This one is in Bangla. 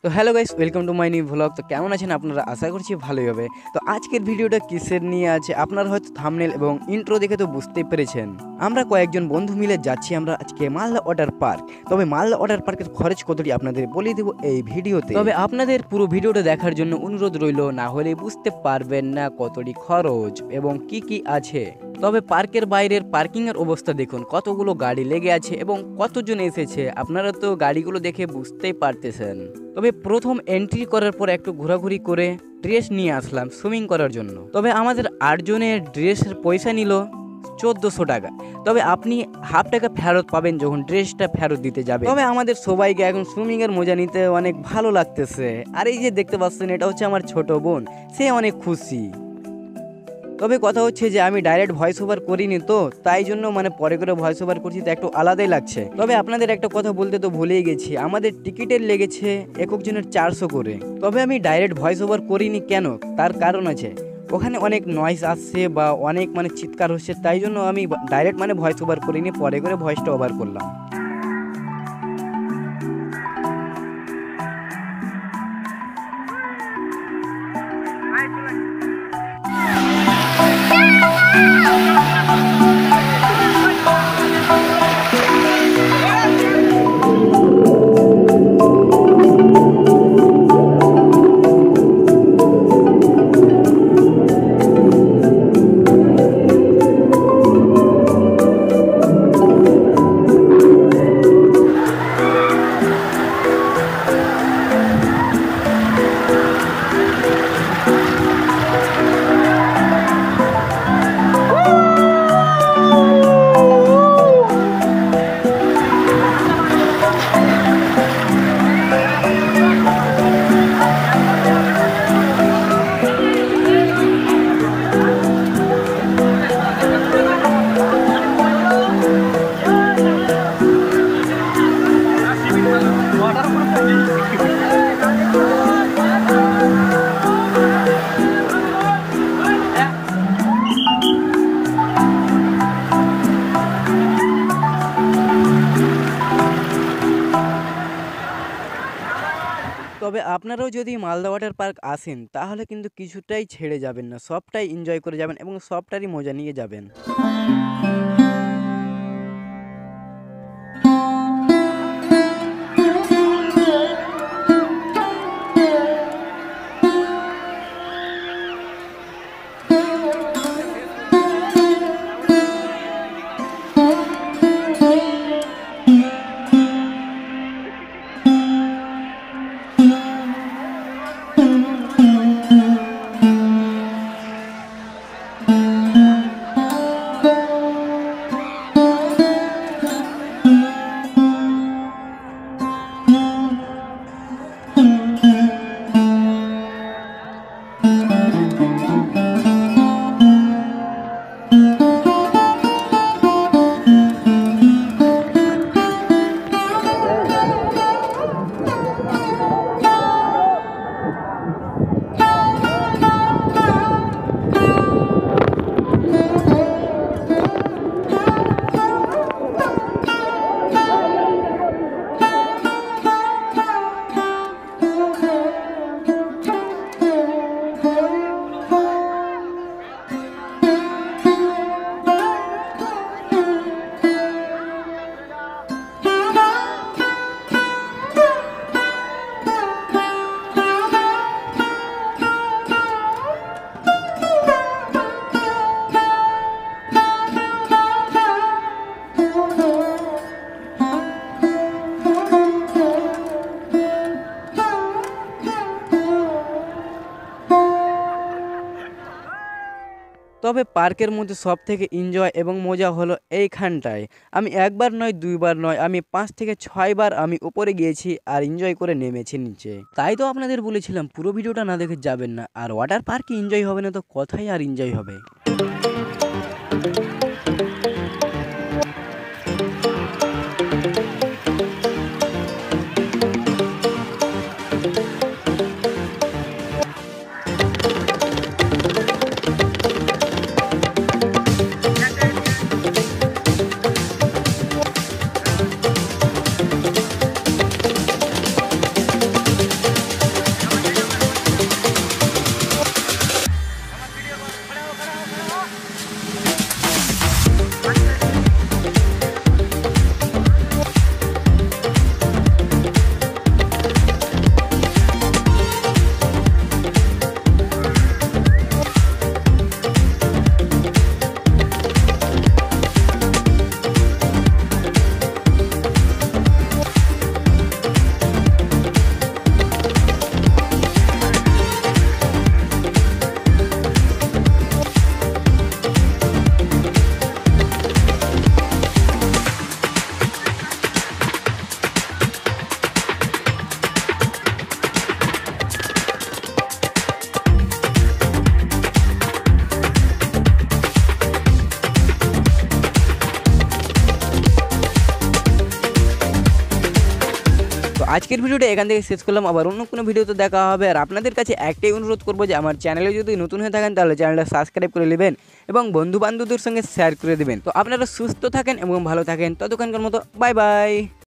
তো hello guys, welcome to my new vlog. তো কেমন আছেন আপনারা? আশা করছি ভালোই হবে। তো আজকের ভিডিওটা কিসের নিয়ে আছে আপনারা হয়তো থাম্বনেল এবং ইন্ট্রো দেখে তো বুঝতেই পেরেছেন। আমরা কয়েকজন বন্ধু মিলে যাচ্ছি আমরা আজকে মালদা ওয়াটার পার্ক। তবে মালদা ওয়াটার পার্কের খরচ কতটি আপনাদের বলে দেবো এই ভিডিওতে। তবে আপনাদের পুরো ভিডিওটা দেখার জন্য অনুরোধ রইল, না হলে বুঝতে পারবেন না কতটি খরচ এবং কি কি আছে। তবে পার্কের বাইরের পার্কিং এর অবস্থা দেখুন, কতগুলো গাড়ি লেগে আছে এবং কতজন এসেছে আপনারা তো গাড়িগুলো দেখে বুঝতেই পারতেছেন। তবে প্রথম এন্ট্রি করার পর একটু ঘোরাঘুরি করে ড্রেস নিয়ে আসলাম সুইমিং করার জন্য। তবে আমাদের 8 জনের ড্রেসের পয়সা নিল 1400 টাকা। তবে আপনি হাফ টাকা ফেরত পাবেন যখন ড্রেসটা ফেরত দিতে যাবে। তবে আমাদের সবাইকে এখন সুইমিং এর মজা নিতে অনেক ভালো লাগতেছে। আর এই যে দেখতে পাচ্ছেন, এটা হচ্ছে আমার ছোট বোন, সে অনেক খুশি। তবে কথা হচ্ছে যে আমি ডাইরেক্ট ভয়েস ওভার করিনি, তো তাই জন্য পরে করে ভয়েস ওভার করছি, তো একটু আলাদাই লাগছে। তবে আপনাদের একটা কথা বলতে তো ভুলেই গেছি, আমাদের টিকিটের লেগেছে একক জনের 400 করে। তবে আমি ডাইরেক্ট ভয়েস ওভার করিনি কেন, তার কারণ আছে। ওখানে অনেক নয়েজ আসছে বা অনেক চিৎকার হচ্ছে, তাই জন্য আমি ডাইরেক্ট ভয়েস ওভার করিনি, পরে করে ভয়েসটা ওভার করলাম। তবে আপনারাও যদি মালদা ওয়াটার পার্ক আসেন তাহলে কিন্তু কিছুটাই ছেড়ে যাবেন না, সবটাই এনজয় করে যাবেন এবং সবটারই মজা নিয়ে যাবেন। তবে পার্কের মধ্যে সব থেকে এনজয় এবং মজা হলো এইখানটায়। আমি একবার নয়, দুইবার নয়, আমি 5 থেকে 6 বার আমি উপরে গিয়েছি আর এনজয় করে নেমেছি নিচে। তাই তো আপনাদের বলেছিলাম পুরো ভিডিওটা না দেখে যাবেন না। আর ওয়াটার পার্কে এনজয় হবে না তো কোথায় আর এনজয় হবে। আজকের ভিডিওটা এখান থেকে শেষ করলাম, আবার অন্য কোনো ভিডিওতে দেখা হবে। আর আপনাদের কাছে একটাই অনুরোধ করবো যে আমার চ্যানেলে যদি নতুন হয়ে থাকেন তাহলে চ্যানেলটা সাবস্ক্রাইব করে নেবেন এবং বন্ধু বান্ধবদের সঙ্গে শেয়ার করে দেবেন। তো আপনারা সুস্থ থাকেন এবং ভালো থাকেন, ততক্ষণকার মতো বাই বাই।